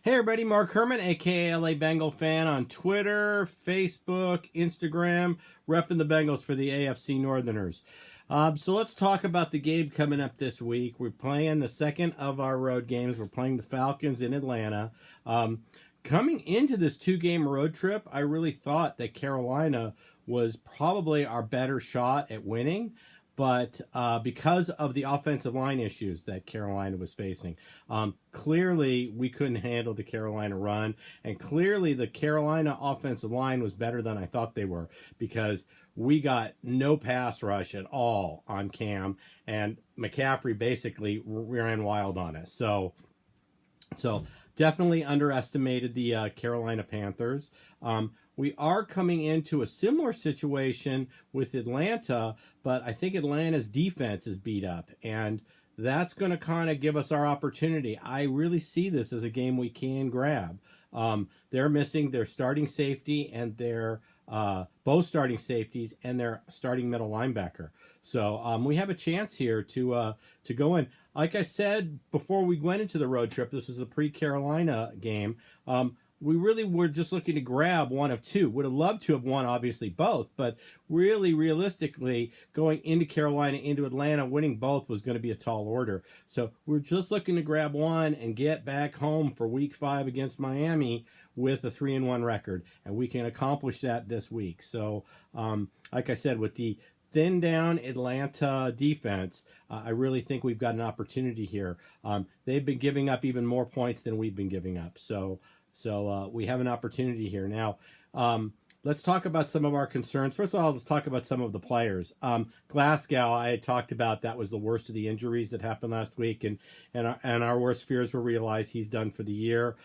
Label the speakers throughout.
Speaker 1: Hey everybody, Mark Herman, aka LA Bengal fan on Twitter, Facebook, Instagram, repping the Bengals for the AFC Northerners. So let's talk about the game coming up this week. We're playing the second of our road games. We're playing the Falcons in Atlanta. Coming into this two-game road trip, I really thought that Carolina was probably our better shot at winning. But because of the offensive line issues that Carolina was facing, clearly we couldn't handle the Carolina run. And clearly the Carolina offensive line was better than I thought they were, because we got no pass rush at all on Cam. And McCaffrey basically ran wild on us. So definitely underestimated the Carolina Panthers. We are coming into a similar situation with Atlanta, but I think Atlanta's defense is beat up, and that's going to kind of give us our opportunity. I really see this as a game we can grab. They're missing their starting safety and their both starting safeties and their starting middle linebacker. So we have a chance here to go in. Like I said before we went into the road trip, this was the pre-Carolina game. We really were just looking to grab one of two. Would have loved to have won, obviously, both. But really, realistically, going into Carolina, into Atlanta, winning both was going to be a tall order. So we're just looking to grab one and get back home for Week 5 against Miami with a 3-1 record. And we can accomplish that this week. So, like I said, with the thin down Atlanta defense, I really think we've got an opportunity here. They've been giving up even more points than we've been giving up. So we have an opportunity here. Now, let's talk about some of our concerns. First of all, let's talk about some of the players. Glasgow, I had talked about, that was the worst of the injuries that happened last week, and our worst fears were realized. He's done for the year.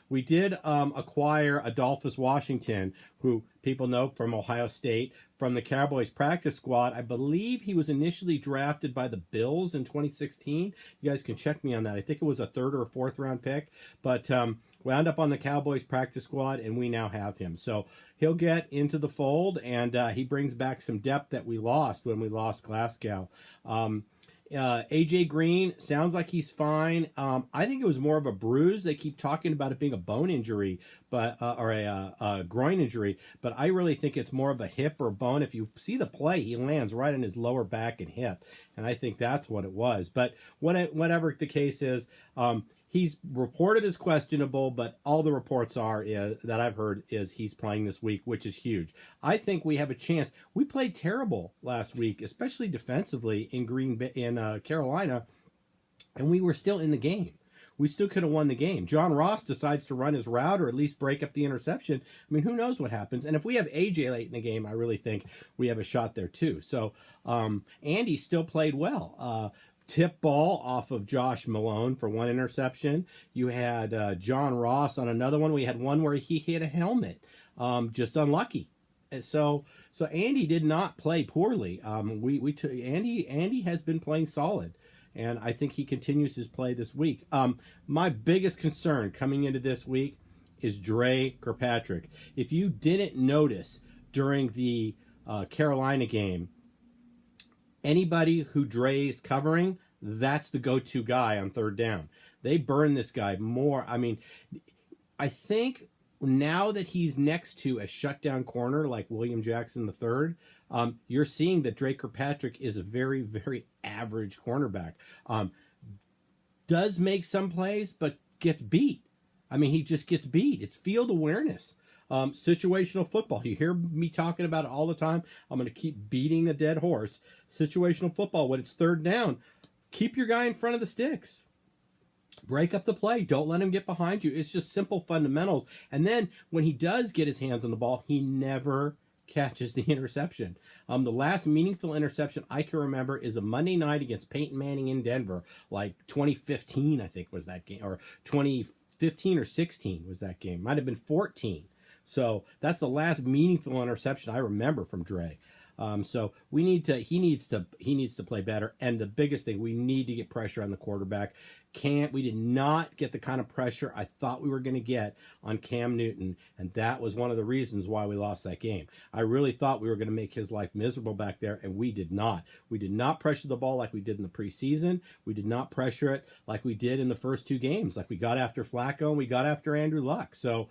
Speaker 1: We did acquire Adolphus Washington, who people know from Ohio State, from the Cowboys practice squad. I believe he was initially drafted by the Bills in 2016. You guys can check me on that. I think it was a 3rd or 4th round pick, but wound up on the Cowboys practice squad, and we now have him. So he'll get into the fold, and he brings back some depth that we lost when we lost Glasgow. AJ Green sounds like he's fine. I think it was more of a bruise. They keep talking about it being a bone injury, but or a groin injury, but I really think it's more of a hip or bone. If you see the play, he lands right on his lower back and hip, and I think that's what it was. But whatever the case is, he's reported as questionable, but all the reports that I've heard is he's playing this week, which is huge. I think we have a chance. We played terrible last week, especially defensively in Carolina, and we were still in the game. We still could have won the game. John Ross decides to run his route or at least break up the interception. I mean, who knows what happens? And if we have AJ late in the game, I really think we have a shot there too. So Andy still played well. Tip ball off of Josh Malone for one interception. You had John Ross on another one. We had one where he hit a helmet, just unlucky. So Andy did not play poorly. Andy has been playing solid, and I think he continues his play this week. My biggest concern coming into this week is Dre Kirkpatrick. If you didn't notice during the Carolina game, anybody who Dre's covering, that's the go-to guy on 3rd down. They burn this guy more. I mean, I think now that he's next to a shutdown corner like William Jackson III, you're seeing that Dre Kirkpatrick is a very, very average cornerback. Does make some plays, but gets beat. I mean, he just gets beat. It's field awareness. Situational football. You hear me talking about it all the time. I'm going to keep beating the dead horse. Situational football. When it's 3rd down, keep your guy in front of the sticks. Break up the play. Don't let him get behind you. It's just simple fundamentals. And then when he does get his hands on the ball, he never catches the interception. The last meaningful interception I can remember is a Monday night against Peyton Manning in Denver, like 2015, I think was that game, or 2015 or 16 was that game. Might have been 14. So that's the last meaningful interception I remember from Dre. So he needs to play better. And the biggest thing, we need to get pressure on the quarterback. We did not get the kind of pressure I thought we were going to get on Cam Newton, and that was one of the reasons why we lost that game. I really thought we were going to make his life miserable back there, and we did not. We did not pressure the ball like we did in the preseason. We did not pressure it like we did in the first two games. Like we got after Flacco and we got after Andrew Luck. So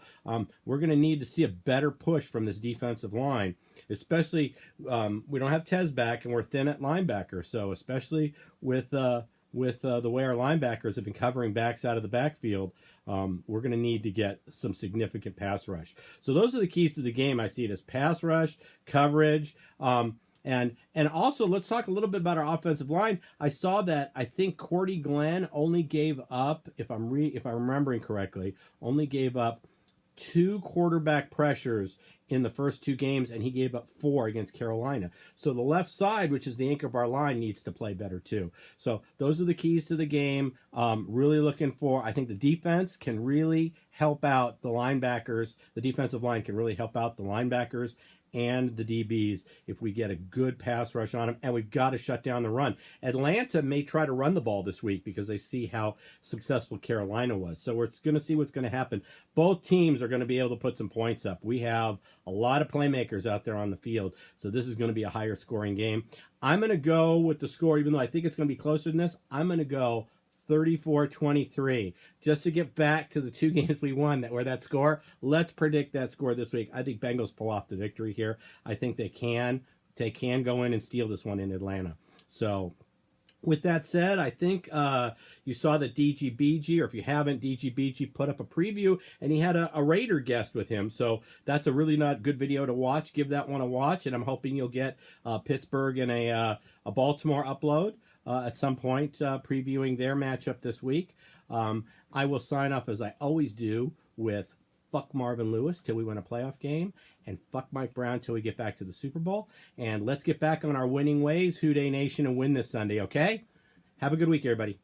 Speaker 1: we're going to need to see a better push from this defensive line, especially we don't have Tez back and we're thin at linebacker. So especially with the way our linebackers have been covering backs out of the backfield, we're going to need to get some significant pass rush. So those are the keys to the game. I see it as pass rush, coverage, and also let's talk a little bit about our offensive line. I saw that I think Cordy Glenn only gave up, if I'm remembering correctly, only gave up 2 quarterback pressures in the first 2 games, and he gave up 4 against Carolina. So the left side, which is the anchor of our line, needs to play better too. So those are the keys to the game. Really looking for, I think the defense can really help out the linebackers. The defensive line can really help out the linebackers and the DBs if we get a good pass rush on them, and we've got to shut down the run. Atlanta may try to run the ball this week because they see how successful Carolina was. So we're going to see what's going to happen. Both teams are going to be able to put some points up. We have a lot of playmakers out there on the field, so this is going to be a higher scoring game. I'm going to go with the score, even though I think it's going to be closer than this. I'm going to go 34-23, just to get back to the 2 games we won where that score. Let's predict that score this week. I think Bengals pull off the victory here. I think they can go in and steal this one in Atlanta. So with that said, I think you saw that DGBG, or if you haven't, DGBG put up a preview, and he had a Raider guest with him. So that's a really not good video to watch. Give that one a watch, and I'm hoping you'll get Pittsburgh and a Baltimore upload at some point, previewing their matchup this week. I will sign off, as I always do, with fuck Marvin Lewis till we win a playoff game, and fuck Mike Brown till we get back to the Super Bowl. And let's get back on our winning ways, Houday Nation, and win this Sunday, okay? Have a good week, everybody.